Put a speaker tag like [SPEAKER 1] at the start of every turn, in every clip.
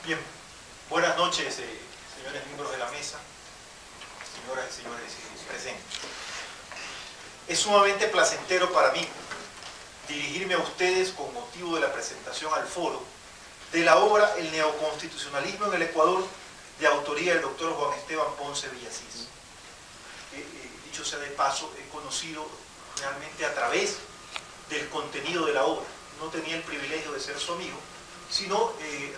[SPEAKER 1] Bien, buenas noches, señores miembros de la mesa, señoras y señores presentes. Es sumamente placentero para mí dirigirme a ustedes con motivo de la presentación al foro de la obra El neoconstitucionalismo en el Ecuador, de autoría del doctor Juan Esteban Ponce Villasís. Dicho sea de paso, he conocido realmente a través del contenido de la obra. No tenía el privilegio de ser su amigo, sino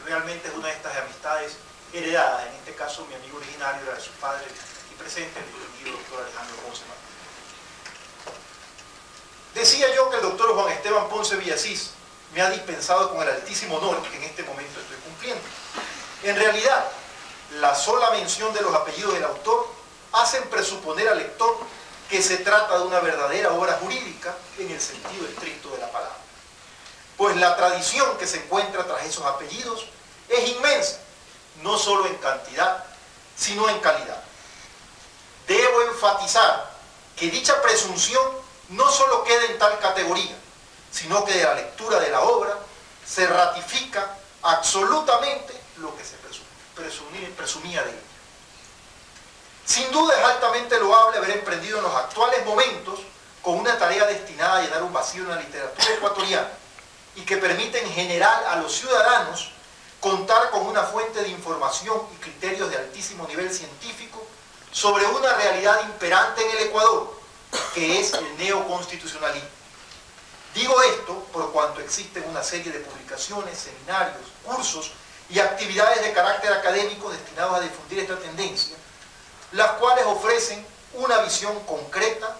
[SPEAKER 1] realmente es una de estas amistades heredadas. En este caso, mi amigo originario era de su padre aquí presente, el distinguido doctor Alejandro Ponce Martínez. Decía yo que el doctor Juan Esteban Ponce Villasís me ha dispensado con el altísimo honor que en este momento estoy cumpliendo. En realidad, la sola mención de los apellidos del autor hacen presuponer al lector que se trata de una verdadera obra jurídica en el sentido estricto de la palabra. Pues la tradición que se encuentra tras esos apellidos es inmensa, no solo en cantidad, sino en calidad. Debo enfatizar que dicha presunción no solo queda en tal categoría, sino que de la lectura de la obra se ratifica absolutamente lo que se presumía de ella. Sin duda es altamente loable haber emprendido en los actuales momentos con una tarea destinada a llenar un vacío en la literatura ecuatoriana y que permite en general a los ciudadanos contar con una fuente de información y criterios de altísimo nivel científico sobre una realidad imperante en el Ecuador, que es el neoconstitucionalismo. Digo esto por cuanto existen una serie de publicaciones, seminarios, cursos y actividades de carácter académico destinados a difundir esta tendencia, las cuales ofrecen una visión concreta,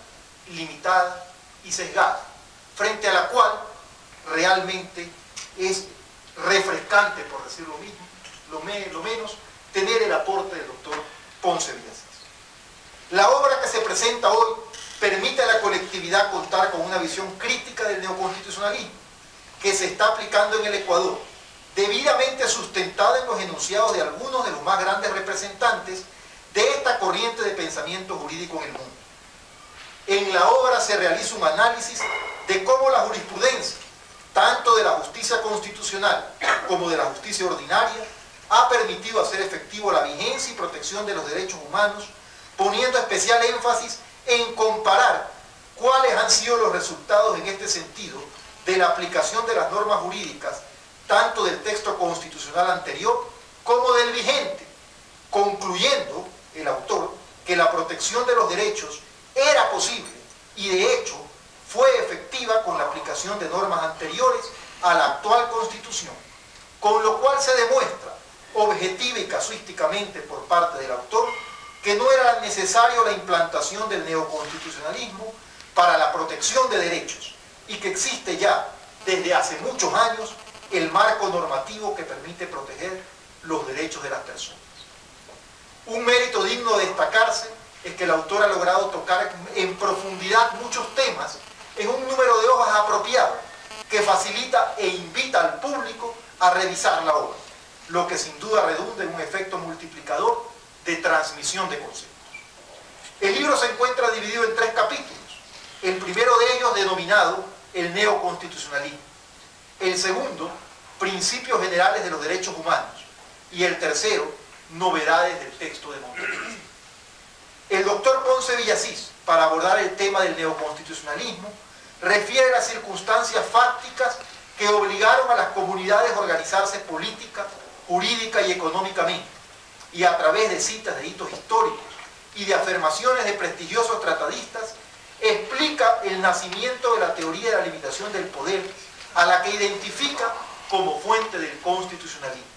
[SPEAKER 1] limitada y sesgada, frente a la cual realmente es refrescante, por decir lo mismo, lo menos, tener el aporte del doctor Ponce Villasís. La obra que se presenta hoy permite a la colectividad contar con una visión crítica del neoconstitucionalismo que se está aplicando en el Ecuador, debidamente sustentada en los enunciados de algunos de los más grandes representantes de esta corriente de pensamiento jurídico en el mundo. En la obra se realiza un análisis de cómo la jurisprudencia, tanto de la justicia constitucional como de la justicia ordinaria, ha permitido hacer efectivo la vigencia y protección de los derechos humanos, poniendo especial énfasis en comparar cuáles han sido los resultados en este sentido de la aplicación de las normas jurídicas, tanto del texto constitucional anterior como del vigente, concluyendo el autor que la protección de los derechos era posible y de hecho fue efectiva con la aplicación de normas anteriores a la actual Constitución, con lo cual se demuestra objetiva y casuísticamente por parte del autor que no era necesario la implantación del neoconstitucionalismo para la protección de derechos y que existe ya desde hace muchos años el marco normativo que permite proteger los derechos de las personas. Un mérito digno de destacarse es que el autor ha logrado tocar en profundidad muchos temas en un número de hojas apropiado que facilita e invita al público a revisar la obra, lo que sin duda redunda en un efecto multiplicador de transmisión de conceptos. El libro se encuentra dividido en 3 capítulos, el primero de ellos denominado El neoconstitucionalismo, el segundo, Principios generales de los derechos humanos, y el tercero, Novedades del texto de Montesquieu. El doctor Ponce Villasís, para abordar el tema del neoconstitucionalismo, refiere las circunstancias fácticas que obligaron a las comunidades a organizarse política, jurídica y económicamente, y a través de citas de hitos históricos y de afirmaciones de prestigiosos tratadistas, explica el nacimiento de la teoría de la limitación del poder, a la que identifica como fuente del constitucionalismo.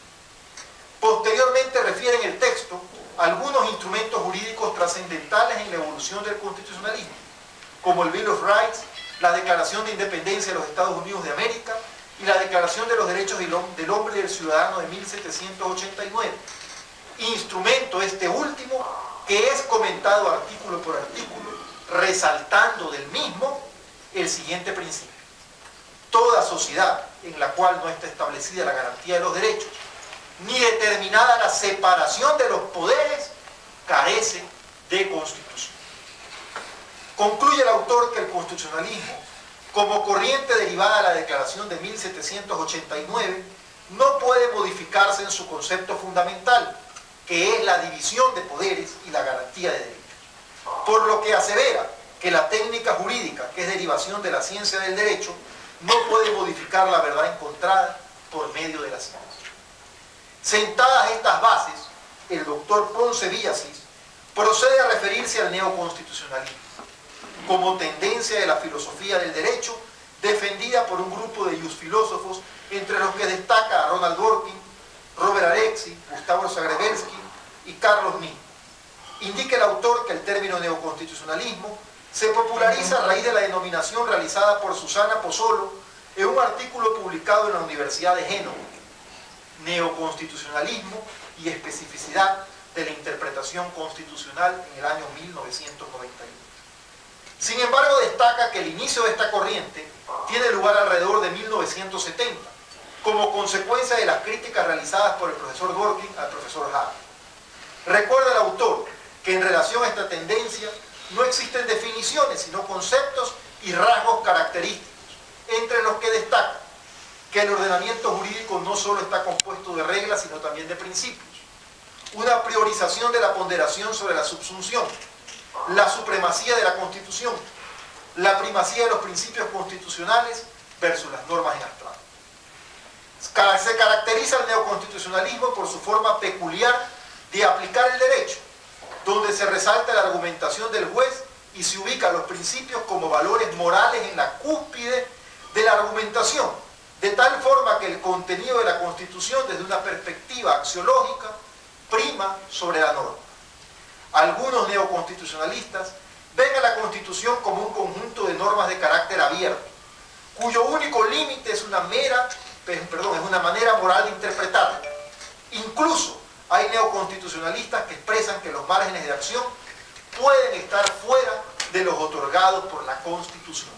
[SPEAKER 1] Posteriormente refiere en el texto algunos instrumentos jurídicos trascendentales en la evolución del constitucionalismo, como el Bill of Rights, la Declaración de Independencia de los Estados Unidos de América y la Declaración de los Derechos del Hombre y del Ciudadano de 1789. Instrumento este último que es comentado artículo por artículo, resaltando del mismo el siguiente principio: toda sociedad en la cual no está establecida la garantía de los derechos ni determinada la separación de los poderes carece de constitución. Concluye el autor que el constitucionalismo, como corriente derivada de la Declaración de 1789, no puede modificarse en su concepto fundamental, que es la división de poderes y la garantía de derechos. Por lo que asevera que la técnica jurídica, que es derivación de la ciencia del derecho, no puede modificar la verdad encontrada por medio de la ciencia. Sentadas estas bases, el doctor Ponce Villasís procede a referirse al neoconstitucionalismo como tendencia de la filosofía del derecho defendida por un grupo de filósofos, entre los que destaca a Ronald Dworkin, Robert Alexy, Gustavo Zagrebelsky y Carlos Nin. Indica el autor que el término neoconstitucionalismo se populariza a raíz de la denominación realizada por Susana Pozzolo en un artículo publicado en la Universidad de Génova, Neoconstitucionalismo y especificidad de la interpretación constitucional en el año 1991. Sin embargo, destaca que el inicio de esta corriente tiene lugar alrededor de 1970, como consecuencia de las críticas realizadas por el profesor Dworkin al profesor Haber. Recuerda el autor que en relación a esta tendencia no existen definiciones, sino conceptos y rasgos característicos, entre los que destaca que el ordenamiento jurídico no solo está compuesto de reglas, sino también de principios. Una priorización de la ponderación sobre la subsunción, la supremacía de la Constitución, la primacía de los principios constitucionales versus las normas en abstracto. Se caracteriza el neoconstitucionalismo por su forma peculiar de aplicar el derecho, donde se resalta la argumentación del juez y se ubican los principios como valores morales en la cúspide de la argumentación, de tal forma que el contenido de la Constitución, desde una perspectiva axiológica, prima sobre la norma. Algunos neoconstitucionalistas ven a la Constitución como un conjunto de normas de carácter abierto, cuyo único límite es una manera moral de interpretarla. Incluso hay neoconstitucionalistas que expresan que los márgenes de acción pueden estar fuera de los otorgados por la Constitución.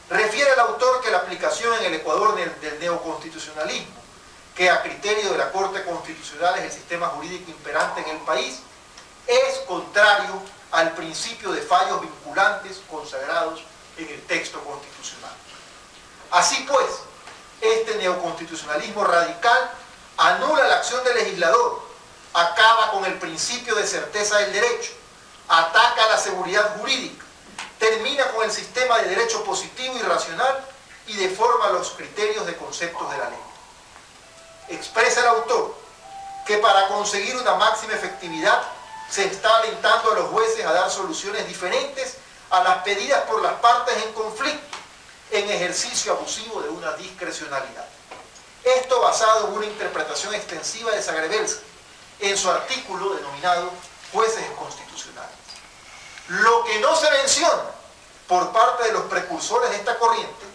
[SPEAKER 1] Refiere el autor que la aplicación en el Ecuador del neoconstitucionalismo, que a criterio de la Corte Constitucional es el sistema jurídico imperante en el país, es contrario al principio de fallos vinculantes consagrados en el texto constitucional. Así pues, este neoconstitucionalismo radical anula la acción del legislador, acaba con el principio de certeza del derecho, ataca la seguridad jurídica, termina con el sistema de derecho positivo y racional y deforma los criterios de conceptos de la ley. Expresa el autor que para conseguir una máxima efectividad se está alentando a los jueces a dar soluciones diferentes a las pedidas por las partes en conflicto, en ejercicio abusivo de una discrecionalidad. Esto basado en una interpretación extensiva de Zagrebelsky en su artículo denominado Jueces Constitucionales. Lo que no se menciona por parte de los precursores de esta corriente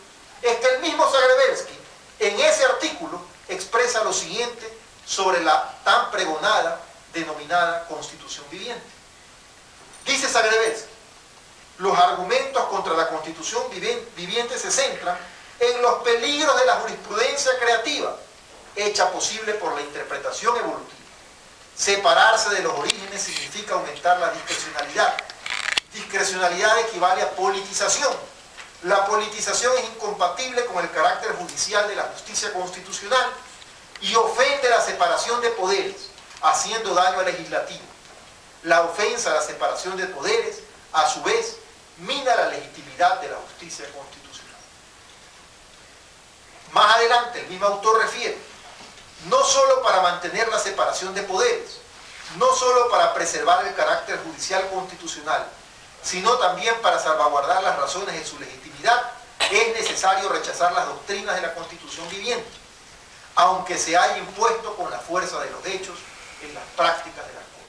[SPEAKER 1] es que el mismo Zagrebelsky en ese artículo expresa lo siguiente sobre la tan pregonada denominada Constitución viviente. Dice Zagrebelsky: los argumentos contra la Constitución viviente se centran en los peligros de la jurisprudencia creativa, hecha posible por la interpretación evolutiva. Separarse de los orígenes significa aumentar la discrecionalidad. Discrecionalidad equivale a politización. La politización es incompatible con el carácter judicial de la justicia constitucional y ofende la separación de poderes, haciendo daño al legislativo. La ofensa a la separación de poderes, a su vez, mina la legitimidad de la justicia constitucional. Más adelante, el mismo autor refiere: no solo para mantener la separación de poderes, no solo para preservar el carácter judicial constitucional, sino también para salvaguardar las razones de su legitimidad, es necesario rechazar las doctrinas de la Constitución viviente, aunque se haya impuesto con la fuerza de los hechos en las prácticas de la Constitución.